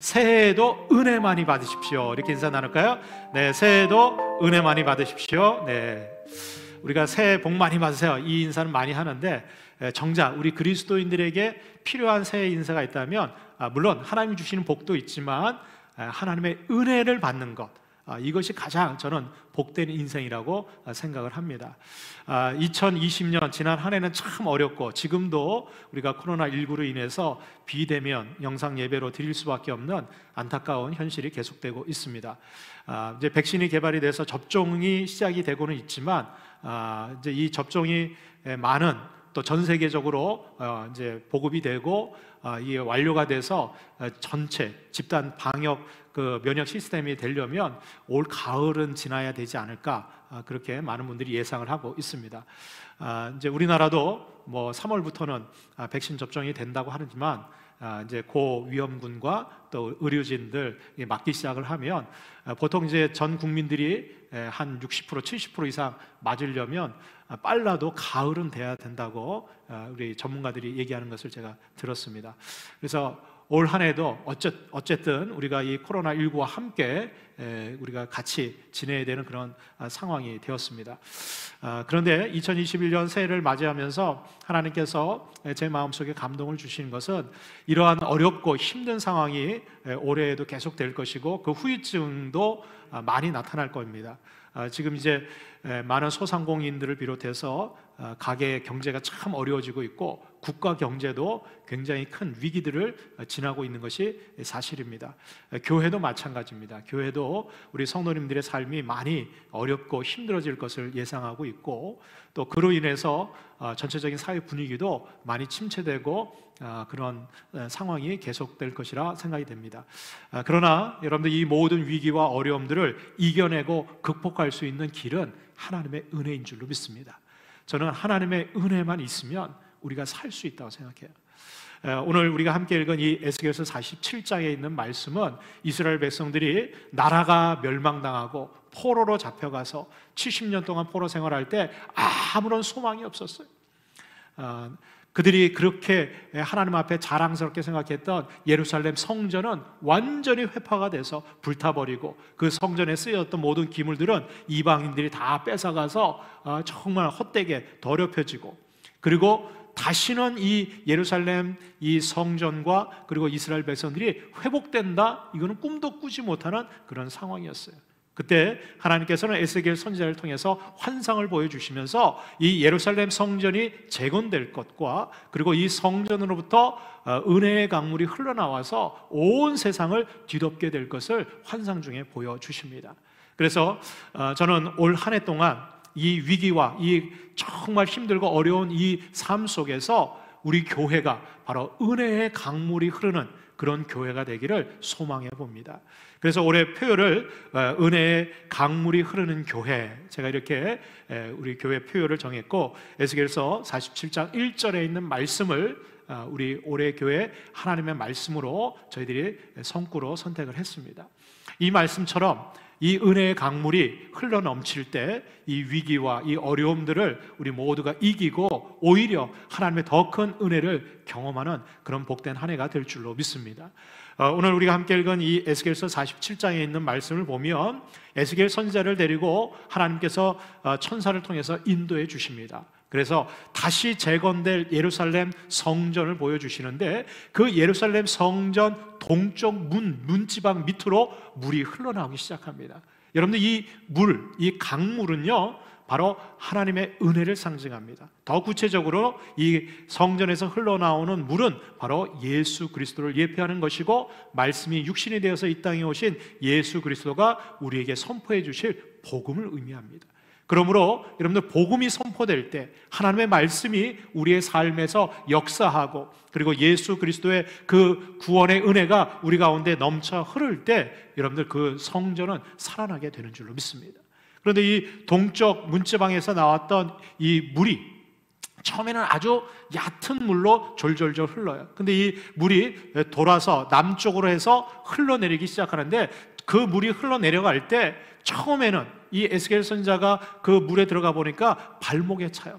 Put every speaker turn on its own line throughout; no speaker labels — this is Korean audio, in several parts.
새해에도 은혜 많이 받으십시오. 이렇게 인사 나눌까요? 네, 새해에도 은혜 많이 받으십시오. 네, 우리가 새해 복 많이 받으세요, 이 인사는 많이 하는데, 정작 우리 그리스도인들에게 필요한 새해 인사가 있다면, 물론 하나님이 주시는 복도 있지만 하나님의 은혜를 받는 것, 이것이 가장 저는 복된 인생이라고 생각을 합니다. 2020년 지난 한 해는 참 어렵고, 지금도 우리가 코로나19로 인해서 비대면 영상 예배로 드릴 수밖에 없는 안타까운 현실이 계속되고 있습니다. 이제 백신이 개발이 돼서 접종이 시작이 되고는 있지만, 이제 이 접종이 많은, 또 전 세계적으로 이제 보급이 되고 이게 완료가 돼서 전체 집단 방역 면역 시스템이 되려면 올 가을은 지나야 되지 않을까, 그렇게 많은 분들이 예상을 하고 있습니다. 이제 우리나라도 뭐 3월부터는 백신 접종이 된다고 하지만, 이제 고위험군과 또 의료진들 맞기 시작을 하면, 보통 이제 전 국민들이 한 60%, 70% 이상 맞으려면 빨라도 가을은 돼야 된다고 우리 전문가들이 얘기하는 것을 제가 들었습니다. 그래서 올 한 해도 어쨌든 우리가 이 코로나19와 함께 우리가 같이 지내야 되는 그런 상황이 되었습니다. 그런데 2021년 새해를 맞이하면서 하나님께서 제 마음속에 감동을 주시는 것은, 이러한 어렵고 힘든 상황이 올해에도 계속될 것이고 그 후유증도 많이 나타날 겁니다. 지금 이제 많은 소상공인들을 비롯해서 가계 경제가 참 어려워지고 있고, 국가 경제도 굉장히 큰 위기들을 지나고 있는 것이 사실입니다. 교회도 마찬가지입니다. 교회도 우리 성도님들의 삶이 많이 어렵고 힘들어질 것을 예상하고 있고, 또 그로 인해서 전체적인 사회 분위기도 많이 침체되고 그런 상황이 계속될 것이라 생각이 됩니다. 그러나 여러분들, 이 모든 위기와 어려움들을 이겨내고 극복할 수 있는 길은 하나님의 은혜인 줄로 믿습니다. 저는 하나님의 은혜만 있으면 우리가 살 수 있다고 생각해요. 오늘 우리가 함께 읽은 이 에스겔서 47장에 있는 말씀은, 이스라엘 백성들이 나라가 멸망당하고 포로로 잡혀가서 70년 동안 포로 생활할 때 아무런 소망이 없었어요. 그들이 그렇게 하나님 앞에 자랑스럽게 생각했던 예루살렘 성전은 완전히 회파가 돼서 불타버리고, 그 성전에 쓰였던 모든 기물들은 이방인들이 다 뺏어가서 정말 헛되게 더럽혀지고, 그리고 다시는 이 예루살렘 이 성전과 그리고 이스라엘 백성들이 회복된다, 이거는 꿈도 꾸지 못하는 그런 상황이었어요. 그때 하나님께서는 에스겔 선지자를 통해서 환상을 보여주시면서 이 예루살렘 성전이 재건될 것과, 그리고 이 성전으로부터 은혜의 강물이 흘러나와서 온 세상을 뒤덮게 될 것을 환상 중에 보여주십니다. 그래서 저는 올 한 해 동안 이 위기와 이 정말 힘들고 어려운 이 삶 속에서 우리 교회가 바로 은혜의 강물이 흐르는 그런 교회가 되기를 소망해 봅니다. 그래서 올해 표어를 은혜의 강물이 흐르는 교회, 제가 이렇게 우리 교회 표어를 정했고, 에스겔서 47장 1절에 있는 말씀을 우리 올해 교회 하나님의 말씀으로 저희들이 성구로 선택을 했습니다. 이 말씀처럼 이 은혜의 강물이 흘러 넘칠 때 이 위기와 이 어려움들을 우리 모두가 이기고 오히려 하나님의 더 큰 은혜를 경험하는 그런 복된 한 해가 될 줄로 믿습니다. 오늘 우리가 함께 읽은 이 에스겔서 47장에 있는 말씀을 보면, 에스겔 선지자를 데리고 하나님께서 천사를 통해서 인도해 주십니다. 그래서 다시 재건될 예루살렘 성전을 보여주시는데, 그 예루살렘 성전 동쪽 문지방 밑으로 물이 흘러나오기 시작합니다. 여러분들, 이 강물은요, 바로 하나님의 은혜를 상징합니다. 더 구체적으로 이 성전에서 흘러나오는 물은 바로 예수 그리스도를 예표하는 것이고, 말씀이 육신이 되어서 이 땅에 오신 예수 그리스도가 우리에게 선포해 주실 복음을 의미합니다. 그러므로 여러분들, 복음이 선포될 때 하나님의 말씀이 우리의 삶에서 역사하고, 그리고 예수 그리스도의 그 구원의 은혜가 우리 가운데 넘쳐 흐를 때 여러분들, 그 성전은 살아나게 되는 줄로 믿습니다. 그런데 이 동쪽 문지방에서 나왔던 이 물이 처음에는 아주 얕은 물로 졸졸졸 흘러요. 근데 이 물이 돌아서 남쪽으로 해서 흘러내리기 시작하는데, 그 물이 흘러내려갈 때 처음에는 이 에스겔 선지자가 그 물에 들어가 보니까 발목에 차요.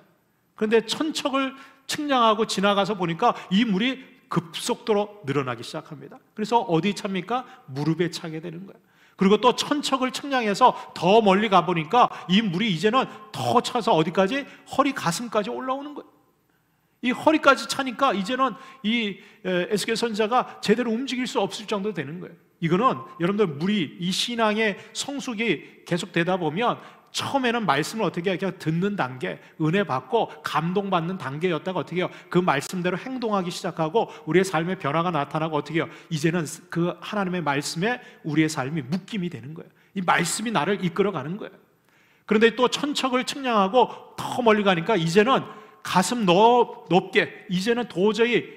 그런데 천척을 측량하고 지나가서 보니까 이 물이 급속도로 늘어나기 시작합니다. 그래서 어디 찹니까? 무릎에 차게 되는 거예요. 그리고 또 천척을 측량해서 더 멀리 가보니까 이 물이 이제는 더 차서 어디까지? 허리 가슴까지 올라오는 거예요. 이 허리까지 차니까 이제는 이 에스겔 선지자가 제대로 움직일 수 없을 정도 되는 거예요. 이거는 여러분들 물이 이 신앙의 성숙이 계속 되다 보면 처음에는 말씀을 어떻게 해요? 그냥 듣는 단계, 은혜 받고 감동받는 단계였다가 어떻게 해요? 그 말씀대로 행동하기 시작하고 우리의 삶의 변화가 나타나고 어떻게 해요? 이제는 그 하나님의 말씀에 우리의 삶이 묶임이 되는 거예요. 이 말씀이 나를 이끌어가는 거예요. 그런데 또 천척을 측량하고 더 멀리 가니까 이제는 가슴 높게, 이제는 도저히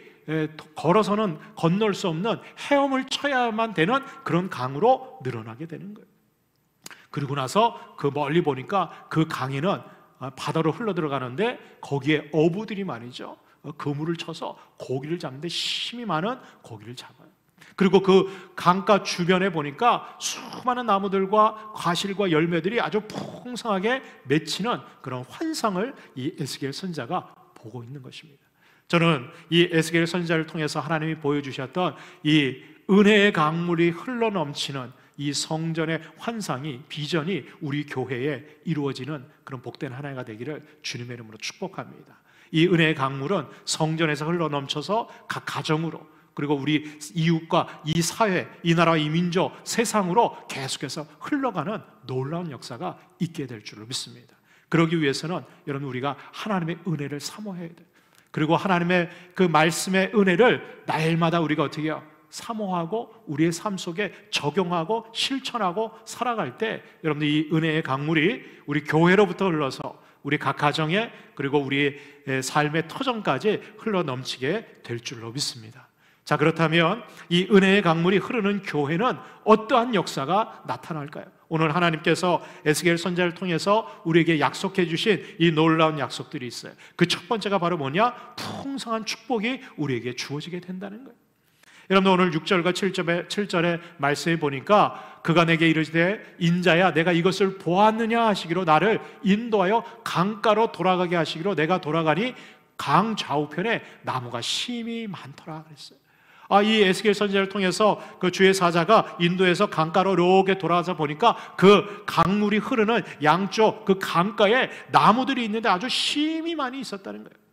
걸어서는 건널 수 없는 헤엄을 쳐야만 되는 그런 강으로 늘어나게 되는 거예요. 그리고 나서 그 멀리 보니까 그 강에는 바다로 흘러 들어가는데 거기에 어부들이 말이죠, 그물을 쳐서 고기를 잡는데 힘이 많은 고기를 잡아요. 그리고 그 강가 주변에 보니까 수많은 나무들과 과실과 열매들이 아주 풍성하게 맺히는 그런 환상을 이 에스겔 선지자가 보고 있는 것입니다. 저는 이 에스겔 선지자를 통해서 하나님이 보여주셨던 이 은혜의 강물이 흘러넘치는 이 성전의 환상이, 비전이 우리 교회에 이루어지는 그런 복된 한 해가 되기를 주님의 이름으로 축복합니다. 이 은혜의 강물은 성전에서 흘러넘쳐서 각 가정으로, 그리고 우리 이웃과 이 사회, 이 나라, 이 민족, 세상으로 계속해서 흘러가는 놀라운 역사가 있게 될 줄을 믿습니다. 그러기 위해서는 여러분, 우리가 하나님의 은혜를 사모해야 돼요. 그리고 하나님의 그 말씀의 은혜를 날마다 우리가 어떻게 해요? 사모하고 우리의 삶 속에 적용하고 실천하고 살아갈 때 여러분들 이 은혜의 강물이 우리 교회로부터 흘러서 우리 각 가정에, 그리고 우리의 삶의 터전까지 흘러넘치게 될 줄로 믿습니다. 자, 그렇다면 이 은혜의 강물이 흐르는 교회는 어떠한 역사가 나타날까요? 오늘 하나님께서 에스겔 선지자를 통해서 우리에게 약속해 주신 이 놀라운 약속들이 있어요. 그 첫 번째가 바로 뭐냐? 풍성한 축복이 우리에게 주어지게 된다는 거예요. 여러분, 오늘 6절과 7절의 말씀에 보니까 그가 내게 이르시되 인자야, 내가 이것을 보았느냐 하시기로 나를 인도하여 강가로 돌아가게 하시기로 내가 돌아가니 강 좌우편에 나무가 심히 많더라 그랬어요. 이 에스겔 선지자를 통해서 그 주의 사자가 인도에서 강가로 이렇게 돌아와서 보니까 그 강물이 흐르는 양쪽 그 강가에 나무들이 있는데 아주 심히 많이 있었다는 거예요.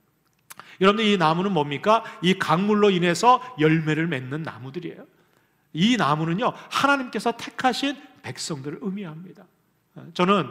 여러분들, 이 나무는 뭡니까? 이 강물로 인해서 열매를 맺는 나무들이에요. 이 나무는요, 하나님께서 택하신 백성들을 의미합니다. 저는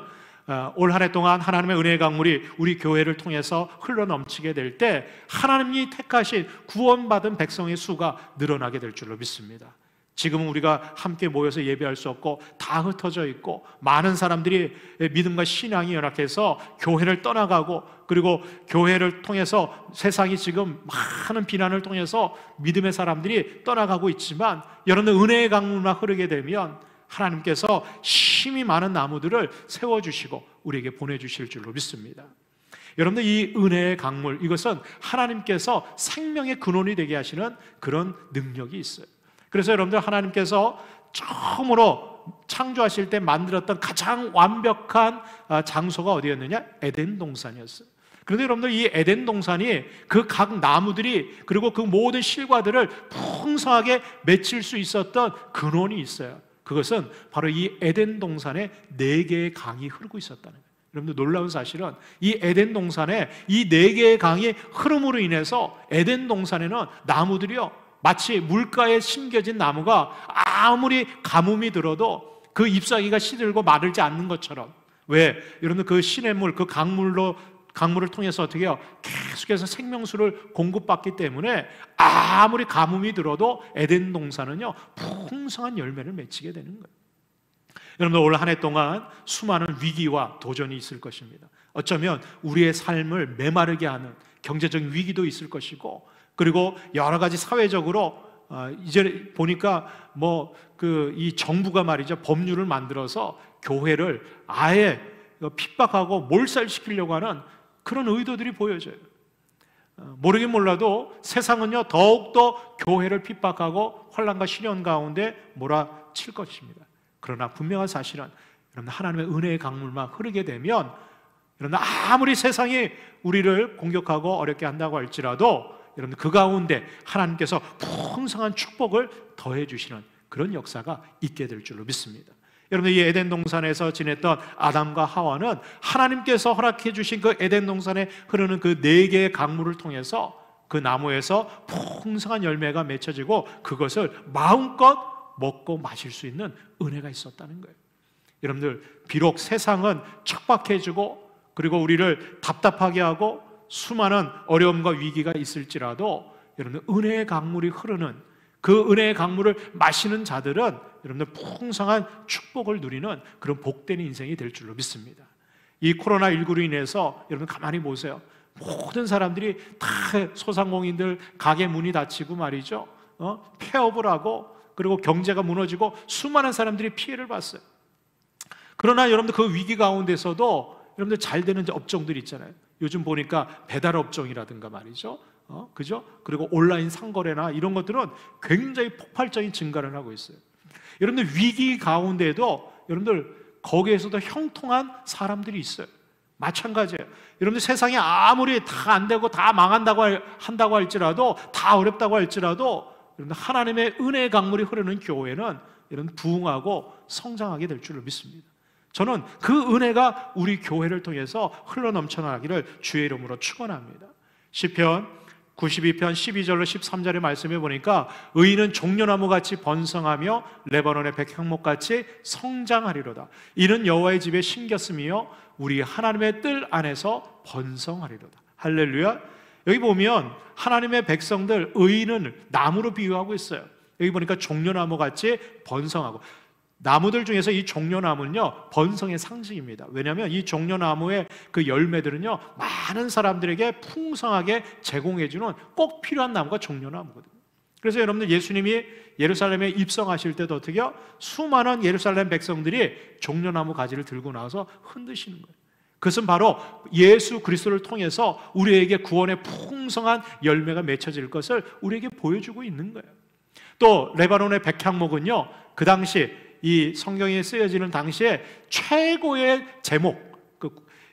올 한 해 동안 하나님의 은혜의 강물이 우리 교회를 통해서 흘러넘치게 될 때 하나님이 택하신 구원받은 백성의 수가 늘어나게 될 줄로 믿습니다. 지금은 우리가 함께 모여서 예배할 수 없고 다 흩어져 있고 많은 사람들이 믿음과 신앙이 연합해서 교회를 떠나가고, 그리고 교회를 통해서 세상이 지금 많은 비난을 통해서 믿음의 사람들이 떠나가고 있지만, 여러분, 은혜의 강물만 흐르게 되면 하나님께서 힘이 많은 나무들을 세워주시고 우리에게 보내주실 줄로 믿습니다. 여러분들, 이 은혜의 강물, 이것은 하나님께서 생명의 근원이 되게 하시는 그런 능력이 있어요. 그래서 여러분들, 하나님께서 처음으로 창조하실 때 만들었던 가장 완벽한 장소가 어디였느냐? 에덴 동산이었어요. 그런데 여러분들, 이 에덴 동산이 그 각 나무들이, 그리고 그 모든 실과들을 풍성하게 맺힐 수 있었던 근원이 있어요. 그것은 바로 이 에덴 동산에 4개의 강이 흐르고 있었다는 거예요. 여러분들, 놀라운 사실은 이 에덴 동산에 이 4개의 강이 흐름으로 인해서 에덴 동산에는 나무들이요, 마치 물가에 심겨진 나무가 아무리 가뭄이 들어도 그 잎사귀가 시들고 마르지 않는 것처럼. 왜? 여러분들, 그 시냇물, 그 강물을 통해서 어떻게 해요? 계속해서 생명수를 공급받기 때문에 아무리 가뭄이 들어도 에덴 동산은요, 풍성한 열매를 맺히게 되는 거예요. 여러분들, 올 한 해 동안 수많은 위기와 도전이 있을 것입니다. 어쩌면 우리의 삶을 메마르게 하는 경제적인 위기도 있을 것이고, 그리고 여러 가지 사회적으로 이제 보니까 이 정부가 말이죠, 법률을 만들어서 교회를 아예 핍박하고 몰살시키려고 하는 그런 의도들이 보여져요. 모르긴 몰라도 세상은요, 더욱더 교회를 핍박하고 환난과 시련 가운데 몰아칠 것입니다. 그러나 분명한 사실은 여러분, 하나님의 은혜의 강물만 흐르게 되면, 여러분, 아무리 세상이 우리를 공격하고 어렵게 한다고 할지라도 여러분들 그 가운데 하나님께서 풍성한 축복을 더해 주시는 그런 역사가 있게 될 줄로 믿습니다. 여러분들 이 에덴 동산에서 지냈던 아담과 하와는 하나님께서 허락해 주신 그 에덴 동산에 흐르는 그 4개의 강물을 통해서 그 나무에서 풍성한 열매가 맺혀지고 그것을 마음껏 먹고 마실 수 있는 은혜가 있었다는 거예요. 여러분들 비록 세상은 척박해지고 그리고 우리를 답답하게 하고 수많은 어려움과 위기가 있을지라도 여러분들 은혜의 강물이 흐르는 그 은혜의 강물을 마시는 자들은 여러분들 풍성한 축복을 누리는 그런 복된 인생이 될 줄로 믿습니다. 이 코로나19로 인해서 여러분 가만히 보세요. 모든 사람들이 다 소상공인들 가게 문이 닫히고 말이죠. 폐업을 하고 그리고 경제가 무너지고 수많은 사람들이 피해를 봤어요. 그러나 여러분들 그 위기 가운데서도 여러분들 잘 되는 업종들이 있잖아요. 요즘 보니까 배달 업종이라든가 말이죠. 그죠? 그리고 온라인 상거래나 이런 것들은 굉장히 폭발적인 증가를 하고 있어요. 여러분들 위기 가운데에도 여러분들 거기에서도 형통한 사람들이 있어요. 마찬가지예요. 여러분들 세상에 아무리 다 안 되고 다 망한다고 한다고 할지라도 다 어렵다고 할지라도 여러분들 하나님의 은혜의 강물이 흐르는 교회는 여러분 부흥하고 성장하게 될 줄로 믿습니다. 저는 그 은혜가 우리 교회를 통해서 흘러넘쳐나기를 주의 이름으로 축원합니다. 시편 92편 12절로 13절의 말씀에 보니까 의인은 종려나무같이 번성하며 레바논의 백향목같이 성장하리로다. 이는 여호와의 집에 심겼으며 우리 하나님의 뜰 안에서 번성하리로다. 할렐루야. 여기 보면 하나님의 백성들 의인은 나무로 비유하고 있어요. 여기 보니까 종려나무같이 번성하고, 나무들 중에서 이 종려나무는요 번성의 상징입니다. 왜냐하면 이 종려나무의 그 열매들은요 많은 사람들에게 풍성하게 제공해주는 꼭 필요한 나무가 종려나무거든요. 그래서 여러분들 예수님이 예루살렘에 입성하실 때도 어떻게요? 수많은 예루살렘 백성들이 종려나무 가지를 들고 나와서 흔드시는 거예요. 그것은 바로 예수 그리스도를 통해서 우리에게 구원의 풍성한 열매가 맺혀질 것을 우리에게 보여주고 있는 거예요. 또 레바논의 백향목은요 그 당시 이 성경에 쓰여지는 당시에 최고의 제목,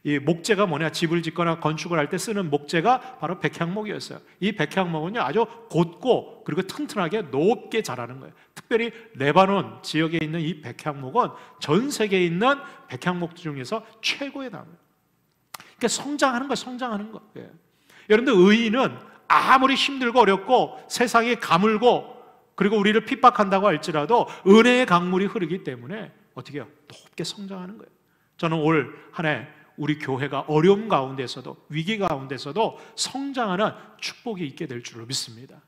이 목재가 뭐냐, 집을 짓거나 건축을 할 때 쓰는 목재가 바로 백향목이었어요. 이 백향목은요 아주 곧고 그리고 튼튼하게 높게 자라는 거예요. 특별히 레바논 지역에 있는 이 백향목은 전 세계에 있는 백향목 중에서 최고의 나무예요. 그러니까 성장하는 거예요. 성장하는 거. 예. 여러분들 의인은 아무리 힘들고 어렵고 세상이 가물고 그리고 우리를 핍박한다고 할지라도 은혜의 강물이 흐르기 때문에 어떻게 해요? 높게 성장하는 거예요. 저는 올 한 해 우리 교회가 어려움 가운데서도 위기 가운데서도 성장하는 축복이 있게 될 줄로 믿습니다.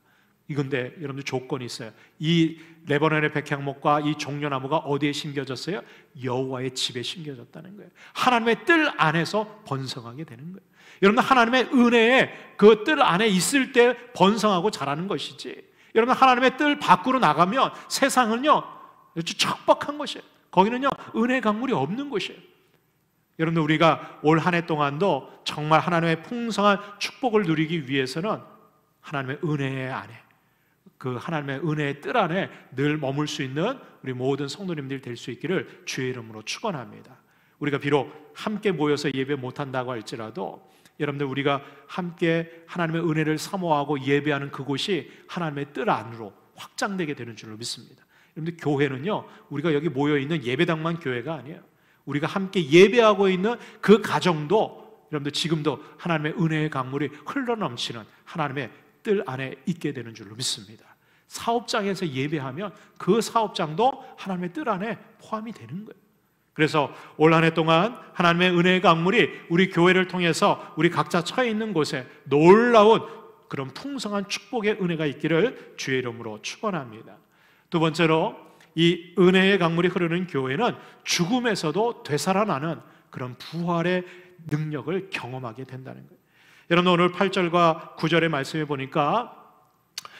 이건데 여러분들 조건이 있어요. 이 레바논의 백향목과 이 종려나무가 어디에 심겨졌어요? 여호와의 집에 심겨졌다는 거예요. 하나님의 뜰 안에서 번성하게 되는 거예요. 여러분들 하나님의 은혜에 그 뜰 안에 있을 때 번성하고 자라는 것이지, 여러분 하나님의 뜰 밖으로 나가면 세상은요 아주 척박한 것이에요. 거기는요 은혜의 강물이 없는 곳이에요. 여러분들 우리가 올 한 해 동안도 정말 하나님의 풍성한 축복을 누리기 위해서는 하나님의 은혜 안에, 그 하나님의 은혜의 뜰 안에 늘 머물 수 있는 우리 모든 성도님들이 될 수 있기를 주의 이름으로 축원합니다. 우리가 비록 함께 모여서 예배 못한다고 할지라도 여러분들 우리가 함께 하나님의 은혜를 사모하고 예배하는 그곳이 하나님의 뜰 안으로 확장되게 되는 줄로 믿습니다. 여러분들 교회는요 우리가 여기 모여있는 예배당만 교회가 아니에요. 우리가 함께 예배하고 있는 그 가정도 여러분들 지금도 하나님의 은혜의 강물이 흘러넘치는 하나님의 뜰 안에 있게 되는 줄로 믿습니다. 사업장에서 예배하면 그 사업장도 하나님의 뜰 안에 포함이 되는 거예요. 그래서 올 한 해 동안 하나님의 은혜의 강물이 우리 교회를 통해서 우리 각자 처해 있는 곳에 놀라운 그런 풍성한 축복의 은혜가 있기를 주의 이름으로 축원합니다. 두 번째로 이 은혜의 강물이 흐르는 교회는 죽음에서도 되살아나는 그런 부활의 능력을 경험하게 된다는 거예요. 여러분 오늘 8절과 9절의 말씀에 보니까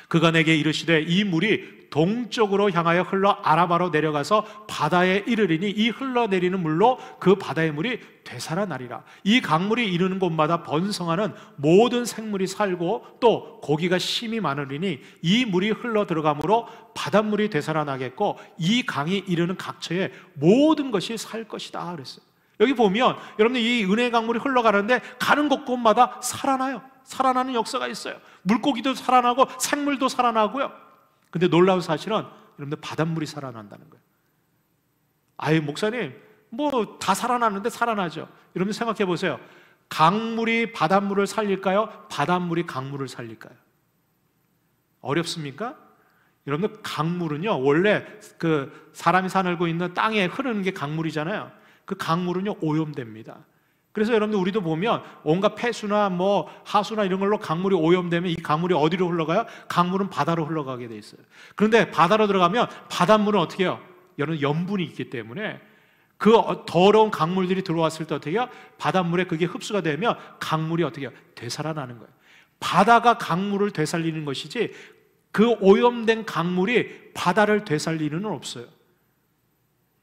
그가 내게 이르시되 이 물이 동쪽으로 향하여 흘러 아라바로 내려가서 바다에 이르리니 이 흘러내리는 물로 그 바다의 물이 되살아나리라. 이 강물이 이르는 곳마다 번성하는 모든 생물이 살고 또 고기가 심이 많으리니 이 물이 흘러 들어가므로 바닷물이 되살아나겠고 이 강이 이르는 각처에 모든 것이 살 것이다 그랬어요. 여기 보면 여러분들 이 은혜의 강물이 흘러가는데 가는 곳곳마다 살아나요. 살아나는 역사가 있어요. 물고기도 살아나고 생물도 살아나고요. 근데 놀라운 사실은 여러분들 바닷물이 살아난다는 거예요. 아예 목사님 뭐 다 살아나는데 살아나죠. 여러분 생각해 보세요. 강물이 바닷물을 살릴까요? 바닷물이 강물을 살릴까요? 어렵습니까? 여러분들 강물은요 원래 그 사람이 살고 있는 땅에 흐르는 게 강물이잖아요. 그 강물은요 오염됩니다. 그래서 여러분들 우리도 보면 온갖 폐수나 뭐 하수나 이런 걸로 강물이 오염되면 이 강물이 어디로 흘러가요? 강물은 바다로 흘러가게 돼 있어요. 그런데 바다로 들어가면 바닷물은 어떻게 해요? 여러분 염분이 있기 때문에 그 더러운 강물들이 들어왔을 때 어떻게 해요? 바닷물에 그게 흡수가 되면 강물이 어떻게 해요? 되살아나는 거예요. 바다가 강물을 되살리는 것이지 그 오염된 강물이 바다를 되살리는 없어요.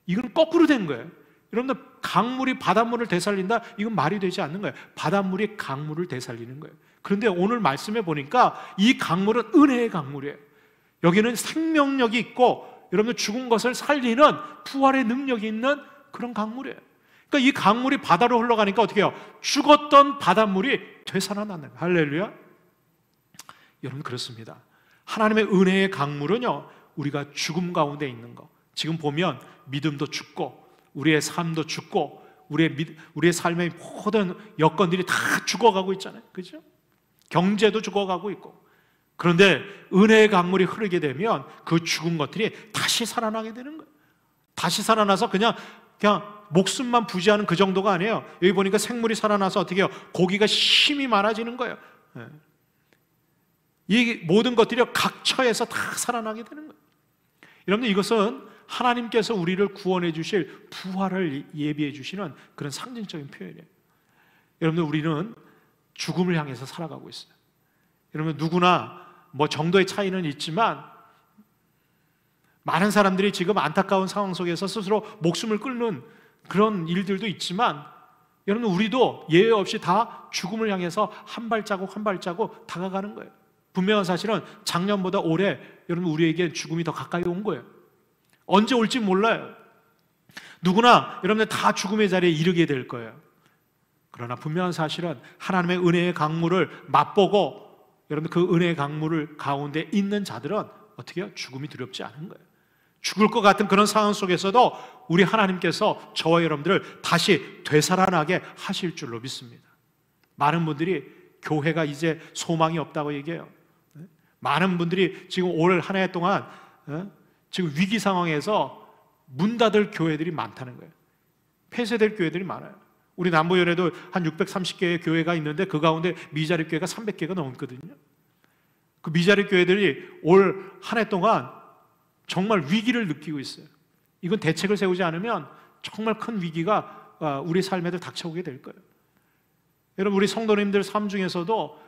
이건 거꾸로 된 거예요. 여러분들 강물이 바닷물을 되살린다? 이건 말이 되지 않는 거예요. 바닷물이 강물을 되살리는 거예요. 그런데 오늘 말씀해 보니까 이 강물은 은혜의 강물이에요. 여기는 생명력이 있고 여러분들 죽은 것을 살리는 부활의 능력이 있는 그런 강물이에요. 그러니까 이 강물이 바다로 흘러가니까 어떻게 해요? 죽었던 바닷물이 되살아나는 거예요. 할렐루야. 여러분 그렇습니다. 하나님의 은혜의 강물은요 우리가 죽음 가운데 있는 거, 지금 보면 믿음도 죽고 우리의 삶도 죽고 우리의 삶의 모든 여건들이 다 죽어가고 있잖아요. 그죠? 경제도 죽어가고 있고. 그런데 은혜의 강물이 흐르게 되면 그 죽은 것들이 다시 살아나게 되는 거예요. 다시 살아나서 그냥 목숨만 부지하는 그 정도가 아니에요. 여기 보니까 생물이 살아나서 어떻게 해요? 고기가 힘이 많아지는 거예요. 이 모든 것들이 각 처에서 다 살아나게 되는 거예요. 여러분들 이것은 하나님께서 우리를 구원해 주실 부활을 예비해 주시는 그런 상징적인 표현이에요. 여러분들 우리는 죽음을 향해서 살아가고 있어요. 여러분 누구나 뭐 정도의 차이는 있지만 많은 사람들이 지금 안타까운 상황 속에서 스스로 목숨을 끊는 그런 일들도 있지만 여러분 우리도 예외 없이 다 죽음을 향해서 한 발자국 한 발자국 다가가는 거예요. 분명한 사실은 작년보다 올해 여러분 우리에게 죽음이 더 가까이 온 거예요. 언제 올지 몰라요. 누구나 여러분들 다 죽음의 자리에 이르게 될 거예요. 그러나 분명한 사실은 하나님의 은혜의 강물을 맛보고 여러분들 그 은혜의 강물을 가운데 있는 자들은 어떻게 해요? 죽음이 두렵지 않은 거예요. 죽을 것 같은 그런 상황 속에서도 우리 하나님께서 저와 여러분들을 다시 되살아나게 하실 줄로 믿습니다. 많은 분들이 교회가 이제 소망이 없다고 얘기해요. 많은 분들이 지금 올 한 해 동안 지금 위기 상황에서 문 닫을 교회들이 많다는 거예요. 폐쇄될 교회들이 많아요. 우리 남부연에도 한 630개의 교회가 있는데 그 가운데 미자립 교회가 300개가 넘거든요. 그 미자립 교회들이 올 한 해 동안 정말 위기를 느끼고 있어요. 이건 대책을 세우지 않으면 정말 큰 위기가 우리 삶에도 닥쳐오게 될 거예요. 여러분 우리 성도님들 삶 중에서도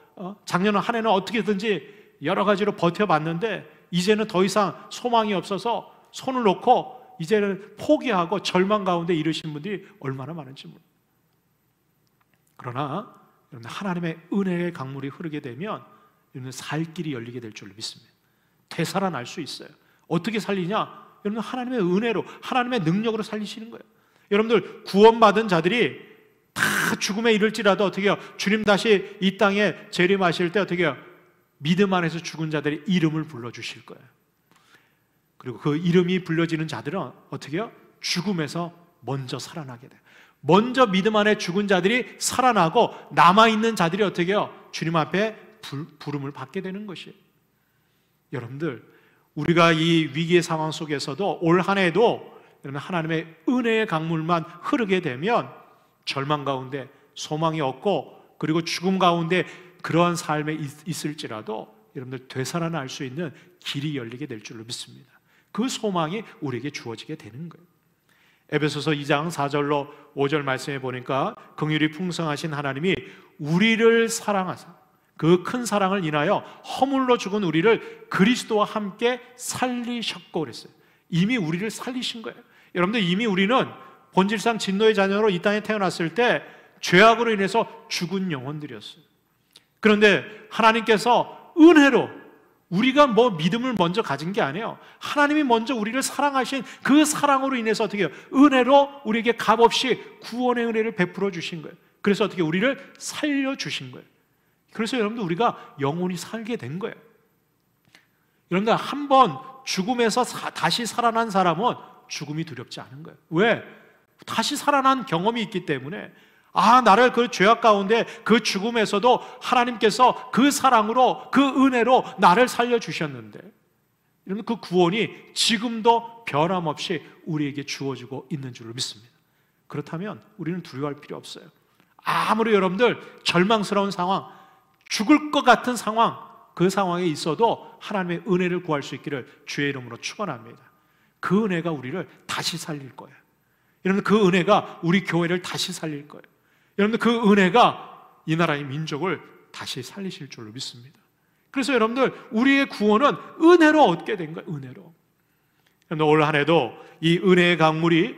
작년 한 해는 어떻게든지 여러 가지로 버텨봤는데 이제는 더 이상 소망이 없어서 손을 놓고 이제는 포기하고 절망 가운데 이르신 분들이 얼마나 많은지 몰라요. 그러나 여러분 하나님의 은혜의 강물이 흐르게 되면 여러분 살 길이 열리게 될 줄로 믿습니다. 되살아날 수 있어요. 어떻게 살리냐? 여러분 하나님의 은혜로 하나님의 능력으로 살리시는 거예요. 여러분들 구원받은 자들이 다 죽음에 이를지라도 어떻게 해요? 주님 다시 이 땅에 재림하실 때 어떻게 해요? 믿음 안에서 죽은 자들의 이름을 불러주실 거예요. 그리고 그 이름이 불려지는 자들은 어떻게 해요? 죽음에서 먼저 살아나게 돼요. 먼저 믿음 안에 죽은 자들이 살아나고 남아있는 자들이 어떻게 해요? 주님 앞에 부름을 받게 되는 것이에요. 여러분들 우리가 이 위기의 상황 속에서도 올 한 해도 하나님의 은혜의 강물만 흐르게 되면 절망 가운데 소망이 없고 그리고 죽음 가운데 그러한 삶에 있을지라도 여러분들 되살아날 수 있는 길이 열리게 될 줄로 믿습니다. 그 소망이 우리에게 주어지게 되는 거예요. 에베소서 2장 4절로 5절 말씀해 보니까 긍휼이 풍성하신 하나님이 우리를 사랑하사 그 큰 사랑을 인하여 허물로 죽은 우리를 그리스도와 함께 살리셨고 그랬어요. 이미 우리를 살리신 거예요. 여러분들 이미 우리는 본질상 진노의 자녀로 이 땅에 태어났을 때 죄악으로 인해서 죽은 영혼들이었어요. 그런데 하나님께서 은혜로 우리가 뭐 믿음을 먼저 가진 게 아니에요. 하나님이 먼저 우리를 사랑하신 그 사랑으로 인해서 어떻게 해요? 은혜로 우리에게 값없이 구원의 은혜를 베풀어 주신 거예요. 그래서 어떻게 우리를 살려주신 거예요. 그래서 여러분들 우리가 영원히 살게 된 거예요. 여러분들 한번 죽음에서 다시 살아난 사람은 죽음이 두렵지 않은 거예요. 왜? 다시 살아난 경험이 있기 때문에 나를 그 죄악 가운데 그 죽음에서도 하나님께서 그 사랑으로 그 은혜로 나를 살려주셨는데 여러분 그 구원이 지금도 변함없이 우리에게 주어지고 있는 줄을 믿습니다. 그렇다면 우리는 두려워할 필요 없어요. 아무리 여러분들 절망스러운 상황, 죽을 것 같은 상황, 그 상황에 있어도 하나님의 은혜를 구할 수 있기를 주의 이름으로 축원합니다. 그 은혜가 우리를 다시 살릴 거예요. 여러분 그 은혜가 우리 교회를 다시 살릴 거예요. 여러분들 그 은혜가 이 나라의 민족을 다시 살리실 줄로 믿습니다. 그래서 여러분들 우리의 구원은 은혜로 얻게 된 거예요. 은혜로. 여러분들 올 한 해도 이 은혜의 강물이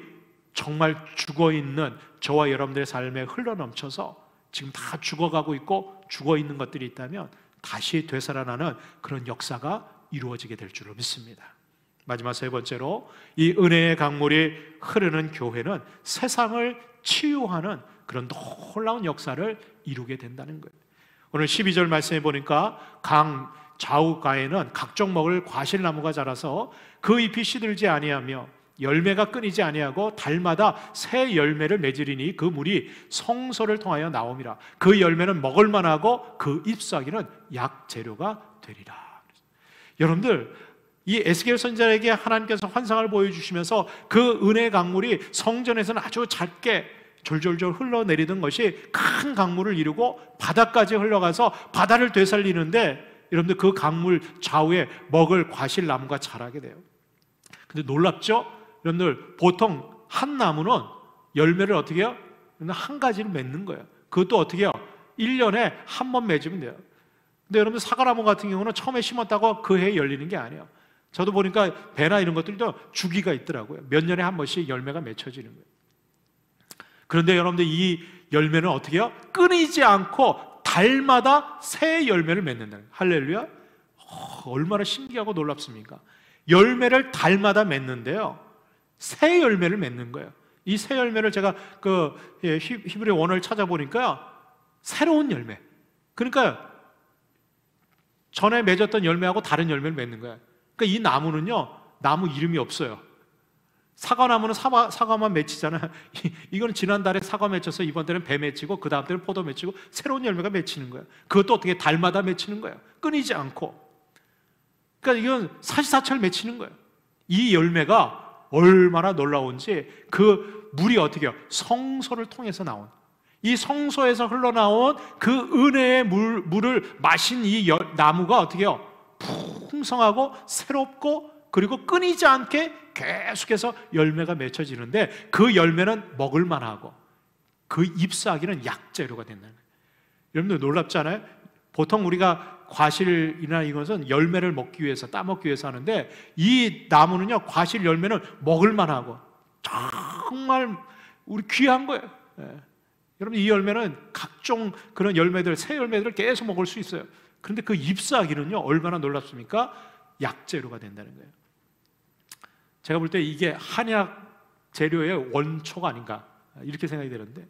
정말 죽어있는 저와 여러분들의 삶에 흘러넘쳐서 지금 다 죽어가고 있고 죽어있는 것들이 있다면 다시 되살아나는 그런 역사가 이루어지게 될 줄로 믿습니다. 마지막 세 번째로 이 은혜의 강물이 흐르는 교회는 세상을 치유하는 그런 놀라운 역사를 이루게 된다는 거예요. 오늘 12절 말씀해 보니까 강 좌우가에는 각종 먹을 과실나무가 자라서 그 잎이 시들지 아니하며 열매가 끊이지 아니하고 달마다 새 열매를 맺으리니 그 물이 성소를 통하여 나옴이라. 그 열매는 먹을 만하고 그 잎사귀는 약 재료가 되리라. 여러분들 이 에스겔 선지자에게 하나님께서 환상을 보여주시면서 그 은혜의 강물이 성전에서는 아주 작게 졸졸졸 흘러내리던 것이 큰 강물을 이루고 바다까지 흘러가서 바다를 되살리는데 여러분들 그 강물 좌우에 먹을 과실나무가 자라게 돼요. 근데 놀랍죠? 여러분들 보통 한 나무는 열매를 어떻게 해요? 한 가지를 맺는 거예요. 그것도 어떻게 해요? 1년에 한 번 맺으면 돼요. 근데 여러분들 사과나무 같은 경우는 처음에 심었다고 그 해에 열리는 게 아니에요. 저도 보니까 배나 이런 것들도 주기가 있더라고요. 몇 년에 한 번씩 열매가 맺혀지는 거예요. 그런데 여러분들 이 열매는 어떻게 해요? 끊이지 않고 달마다 새 열매를 맺는다는 거예요. 할렐루야. 얼마나 신기하고 놀랍습니까? 열매를 달마다 맺는데요, 새 열매를 맺는 거예요. 이 새 열매를 제가 그 히브리 원어를 찾아보니까요, 새로운 열매. 그러니까 전에 맺었던 열매하고 다른 열매를 맺는 거예요. 그러니까 이 나무는요, 나무 이름이 없어요. 사과나무는 사과만 맺히잖아요. 이거는 지난달에 사과 맺혀서 이번 달에는 배 맺히고 그 다음 달에는 포도 맺히고 새로운 열매가 맺히는 거예요. 그것도 어떻게 달마다 맺히는 거예요. 끊이지 않고. 그러니까 이건 사시사철 맺히는 거예요. 이 열매가 얼마나 놀라운지 그 물이 어떻게 해요? 성소를 통해서 나온, 이 성소에서 흘러나온 그 은혜의 물을 마신 이 나무가 어떻게 해요? 풍성하고 새롭고 그리고 끊이지 않게 계속해서 열매가 맺혀지는데 그 열매는 먹을 만하고 그 잎사귀는 약재료가 된다는 거예요. 여러분들 놀랍지 않아요? 보통 우리가 과실이나 이것은 열매를 먹기 위해서, 따먹기 위해서 하는데 이 나무는요, 과실 열매는 먹을 만하고 정말 우리 귀한 거예요. 여러분 이 열매는 각종 그런 열매들, 새 열매들을 계속 먹을 수 있어요. 그런데 그 잎사귀는요, 얼마나 놀랍습니까? 약재료가 된다는 거예요. 제가 볼 때 이게 한약 재료의 원초가 아닌가 이렇게 생각이 되는데,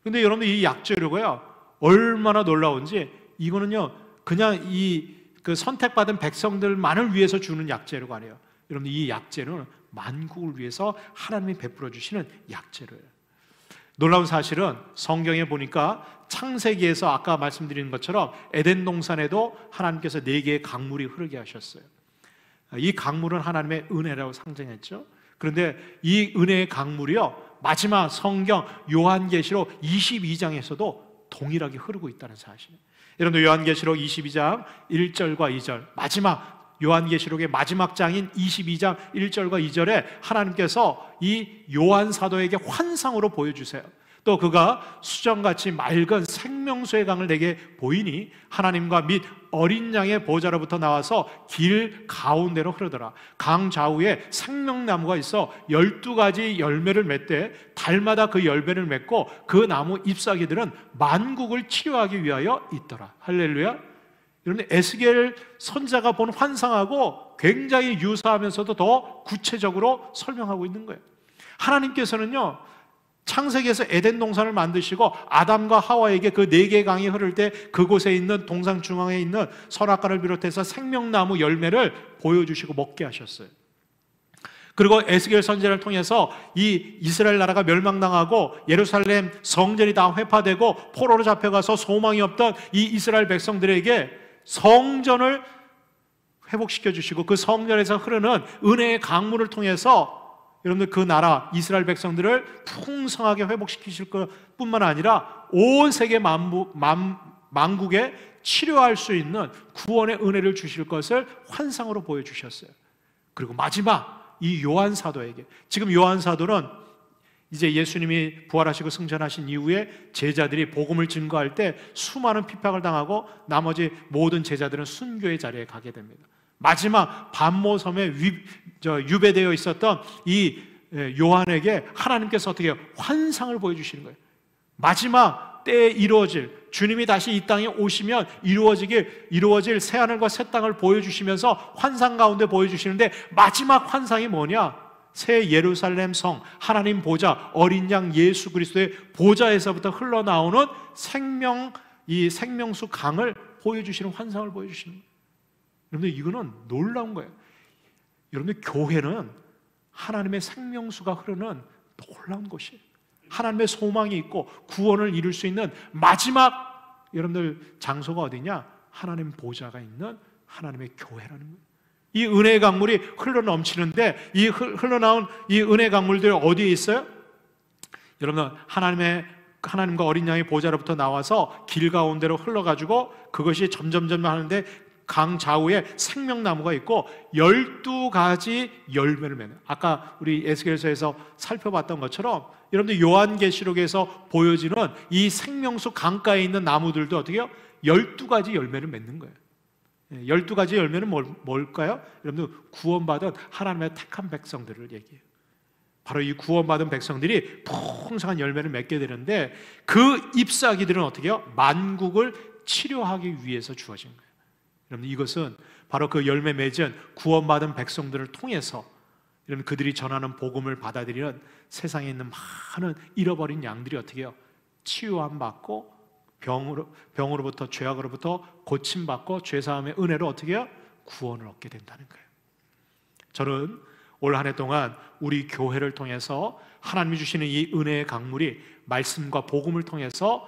근데 여러분들 이 약재료가요 얼마나 놀라운지, 이거는요 그냥 그 선택받은 백성들만을 위해서 주는 약재료가 아니에요. 여러분들 이 약재료는 만국을 위해서 하나님이 베풀어 주시는 약재료예요. 놀라운 사실은 성경에 보니까 창세기에서 아까 말씀드린 것처럼 에덴 동산에도 하나님께서 4개의 강물이 흐르게 하셨어요. 이 강물은 하나님의 은혜라고 상징했죠. 그런데 이 은혜의 강물이요, 마지막 성경 요한계시록 22장에서도 동일하게 흐르고 있다는 사실. 여러분들 요한계시록 22장 1절과 2절, 마지막 요한계시록의 마지막 장인 22장 1절과 2절에 하나님께서 이 요한 사도에게 환상으로 보여주세요. 또 그가 수정같이 맑은 생명수의 강을 내게 보이니 하나님과 및 어린 양의 보좌로부터 나와서 길 가운데로 흐르더라. 강 좌우에 생명나무가 있어 12가지 열매를 맺되 달마다 그 열매를 맺고 그 나무 잎사귀들은 만국을 치유하기 위하여 있더라. 할렐루야. 여러분 에스겔 선지자가 본 환상하고 굉장히 유사하면서도 더 구체적으로 설명하고 있는 거예요. 하나님께서는요, 창세기에서 에덴 동산을 만드시고 아담과 하와에게 그 4개의 강이 흐를 때 그곳에 있는 동산 중앙에 있는 선악과를 비롯해서 생명나무 열매를 보여주시고 먹게 하셨어요. 그리고 에스겔 선지자를 통해서 이 이스라엘 나라가 멸망당하고 예루살렘 성전이 다 회파되고 포로로 잡혀가서 소망이 없던 이 이스라엘 백성들에게 성전을 회복시켜 주시고 그 성전에서 흐르는 은혜의 강물을 통해서 여러분들 그 나라 이스라엘 백성들을 풍성하게 회복시키실 것 뿐만 아니라 온 세계 만국에 치료할 수 있는 구원의 은혜를 주실 것을 환상으로 보여주셨어요. 그리고 마지막 이 요한 사도에게, 지금 요한 사도는 이제 예수님이 부활하시고 승천하신 이후에 제자들이 복음을 증거할 때 수많은 핍박을 당하고 나머지 모든 제자들은 순교의 자리에 가게 됩니다. 마지막 반모섬에 유배되어 있었던 이 요한에게 하나님께서 어떻게 환상을 보여주시는 거예요. 마지막 때에 이루어질, 주님이 다시 이 땅에 오시면 이루어질 새하늘과 새 땅을 보여주시면서 환상 가운데 보여주시는데, 마지막 환상이 뭐냐? 새 예루살렘 성, 하나님 보좌, 어린 양 예수 그리스도의 보좌에서부터 흘러나오는 이 생명수 강을 보여주시는 환상을 보여주시는 거예요. 여러분들, 이거는 놀라운 거예요. 여러분들, 교회는 하나님의 생명수가 흐르는 놀라운 곳이에요. 하나님의 소망이 있고 구원을 이룰 수 있는 마지막 여러분들 장소가 어디냐? 하나님 보좌가 있는 하나님의 교회라는 거예요. 이 은혜의 강물이 흘러 넘치는데, 이 흘러나온 이 은혜의 강물들이 어디에 있어요? 여러분, 하나님과 어린 양의 보좌로부터 나와서 길 가운데로 흘러가지고 그것이 점점점 하는데 강 좌우에 생명나무가 있고 12가지 열매를 맺는, 아까 우리 에스겔서에서 살펴봤던 것처럼 여러분들 요한계시록에서 보여지는 이 생명수 강가에 있는 나무들도 어떻게 해요? 12가지 열매를 맺는 거예요. 12가지 열매는 뭘까요? 여러분들, 구원받은 하나님의 택한 백성들을 얘기해요. 바로 이 구원받은 백성들이 풍성한 열매를 맺게 되는데, 그 잎사귀들은 어떻게 해요? 만국을 치료하기 위해서 주어진 거예요. 여러분, 이것은 바로 그 열매 맺은 구원받은 백성들을 통해서 여러분, 그들이 전하는 복음을 받아들이는 세상에 있는 많은 잃어버린 양들이 어떻게 해요? 치유함 받고 병으로부터, 죄악으로부터 고침받고 죄사함의 은혜로 어떻게 해요? 구원을 얻게 된다는 거예요. 저는 올 한 해 동안 우리 교회를 통해서 하나님이 주시는 이 은혜의 강물이 말씀과 복음을 통해서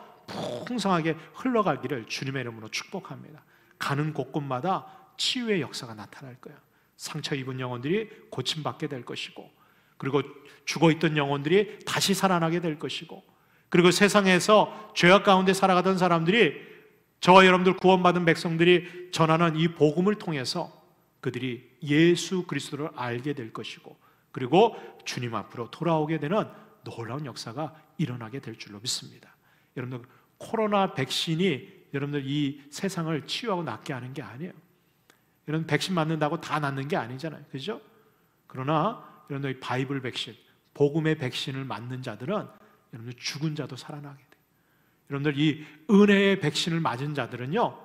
풍성하게 흘러가기를 주님의 이름으로 축복합니다. 가는 곳곳마다 치유의 역사가 나타날 거예요. 상처 입은 영혼들이 고침받게 될 것이고, 그리고 죽어있던 영혼들이 다시 살아나게 될 것이고, 그리고 세상에서 죄악 가운데 살아가던 사람들이, 저와 여러분들 구원받은 백성들이 전하는 이 복음을 통해서 그들이 예수 그리스도를 알게 될 것이고, 그리고 주님 앞으로 돌아오게 되는 놀라운 역사가 일어나게 될 줄로 믿습니다. 여러분들, 코로나 백신이 여러분들 이 세상을 치유하고 낫게 하는 게 아니에요. 여러분, 백신 맞는다고 다 낫는 게 아니잖아요, 그렇죠? 그러나 여러분들, 바이블 백신, 복음의 백신을 맞는 자들은 여러분들 죽은 자도 살아나게 돼요. 여러분들, 이 은혜의 백신을 맞은 자들은요,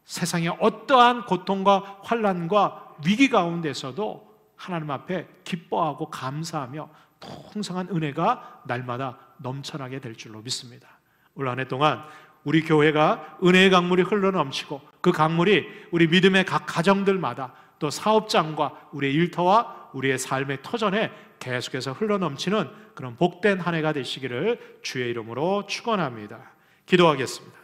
세상의 어떠한 고통과 환난과 위기 가운데서도 하나님 앞에 기뻐하고 감사하며 풍성한 은혜가 날마다 넘쳐나게 될 줄로 믿습니다. 올 한 해 동안 우리 교회가 은혜의 강물이 흘러넘치고, 그 강물이 우리 믿음의 각 가정들마다, 또 사업장과 우리의 일터와 우리의 삶의 터전에 계속해서 흘러넘치는 그런 복된 한 해가 되시기를 주의 이름으로 축원합니다. 기도하겠습니다.